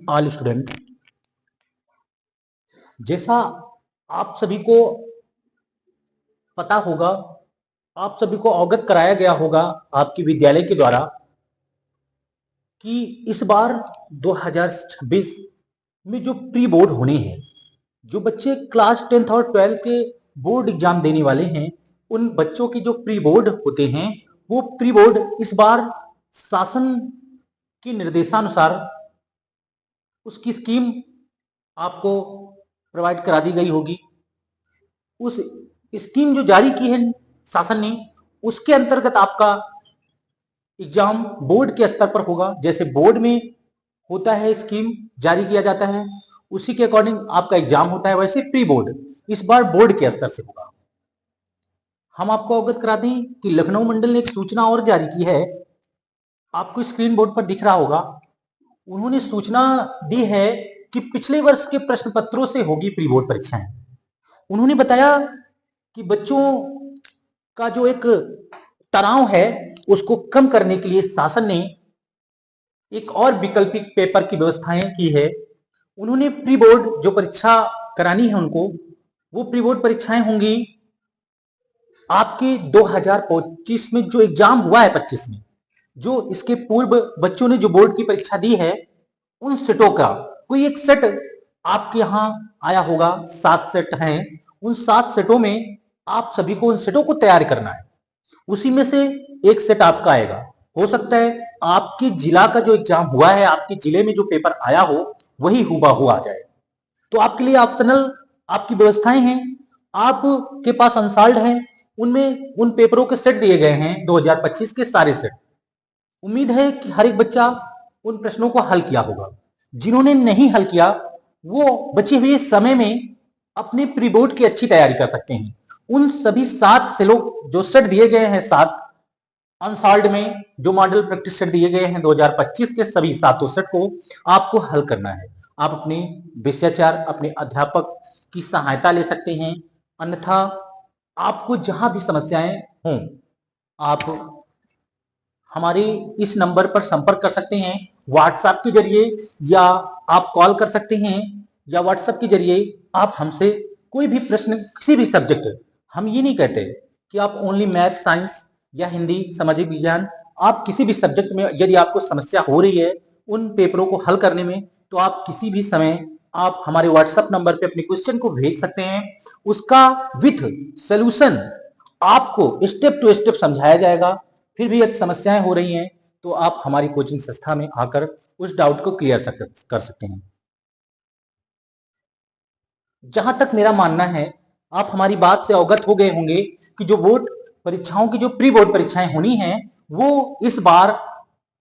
All student, जैसा आप सभी को पता होगा, आप सभी को अवगत कराया गया होगा आपके विद्यालय के द्वारा कि इस बार 2026 में जो प्री बोर्ड होने हैं, जो बच्चे क्लास 10th और 12th के बोर्ड एग्जाम देने वाले हैं, उन बच्चों के जो प्री बोर्ड होते हैं, वो प्री बोर्ड इस बार शासन के निर्देशानुसार उसकी स्कीम आपको प्रोवाइड करा दी गई होगी। उस स्कीम जो जारी की है शासन ने, उसके अंतर्गत आपका एग्जाम बोर्ड के स्तर पर होगा। जैसे बोर्ड में होता है, स्कीम जारी किया जाता है, उसी के अकॉर्डिंग आपका एग्जाम होता है, वैसे प्री बोर्ड इस बार बोर्ड के स्तर से होगा। हम आपको अवगत करा दें कि लखनऊ मंडल ने एक सूचना और जारी की है, आपको स्क्रीन बोर्ड पर दिख रहा होगा। उन्होंने सूचना दी है कि पिछले वर्ष के प्रश्न पत्रों से होगी प्री बोर्ड परीक्षाएं। उन्होंने बताया कि बच्चों का जो एक तनाव है उसको कम करने के लिए शासन ने एक और वैकल्पिक पेपर की व्यवस्थाएं की है। उन्होंने प्री बोर्ड जो परीक्षा करानी है उनको, वो प्री बोर्ड परीक्षाएं होंगी आपके 2025 में जो एग्जाम हुआ है 25 में, जो इसके पूर्व बच्चों ने जो बोर्ड की परीक्षा दी है, उन सेटों का कोई एक सेट आपके यहाँ आया होगा। 7 सेट हैं, उन 7 सेटों में आप सभी को उन सेटों को तैयार करना है। उसी में से एक सेट आपका आएगा। हो सकता है आपके जिला का जो एग्जाम हुआ है, आपके जिले में जो पेपर आया हो, वही हुबहू आ जाए। तो आपके लिए ऑप्शनल आपकी व्यवस्थाएं हैं, आपके पास अनसॉल्व्ड हैं, उनमें उन पेपरों के सेट दिए गए हैं 2025 के सारे सेट। उम्मीद है कि हर एक बच्चा उन प्रश्नों को हल किया होगा। जिन्होंने नहीं हल किया, वो बचे हुए समय में अपने प्री बोर्ड की अच्छी तैयारी कर सकते हैं। उन सभी 7 सेलों जो सेट दिए गए हैं, 7 अनसॉल्व्ड में जो मॉडल प्रैक्टिस सेट दिए गए हैं 2025 के, सभी 7 सेट को आपको हल करना है। आप अपने विषयाचार्य, अपने अध्यापक की सहायता ले सकते हैं। अन्यथा आपको जहां भी समस्याएं हों, आप हमारे इस नंबर पर संपर्क कर सकते हैं व्हाट्सएप के जरिए, या आप कॉल कर सकते हैं, या व्हाट्सएप के जरिए आप हमसे कोई भी प्रश्न, किसी भी सब्जेक्ट, हम ये नहीं कहते कि आप ओनली मैथ, साइंस या हिंदी, सामाजिक विज्ञान, आप किसी भी सब्जेक्ट में यदि आपको समस्या हो रही है उन पेपरों को हल करने में, तो आप किसी भी समय आप हमारे व्हाट्सएप नंबर पे अपने क्वेश्चन को भेज सकते हैं। उसका विथ सोल्यूशन आपको स्टेप टू स्टेप समझाया जाएगा। फिर भी यदि समस्याएं हो रही हैं तो आप हमारी कोचिंग संस्था में आकर उस डाउट को क्लियर कर सकते हैं। जहां तक मेरा मानना है, आप हमारी बात से अवगत हो गए होंगे कि जो बोर्ड परीक्षाओं की जो प्री बोर्ड परीक्षाएं होनी हैं, वो इस बार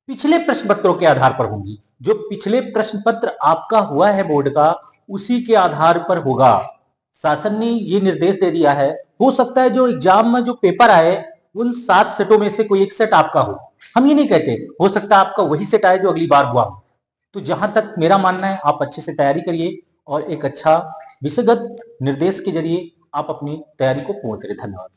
पिछले प्रश्न पत्रों के आधार पर होंगी। जो पिछले प्रश्न पत्र आपका हुआ है बोर्ड का, उसी के आधार पर होगा। शासन ने ये निर्देश दे दिया है। हो सकता है जो एग्जाम में जो पेपर आए, उन 7 सेटों में से कोई एक सेट आपका हो। हम ये नहीं कहते, हो सकता है आपका वही सेट आए जो अगली बार हुआ हो। तो जहां तक मेरा मानना है, आप अच्छे से तैयारी करिए और एक अच्छा विषयगत निर्देश के जरिए आप अपनी तैयारी को पूर्ण करें। धन्यवाद।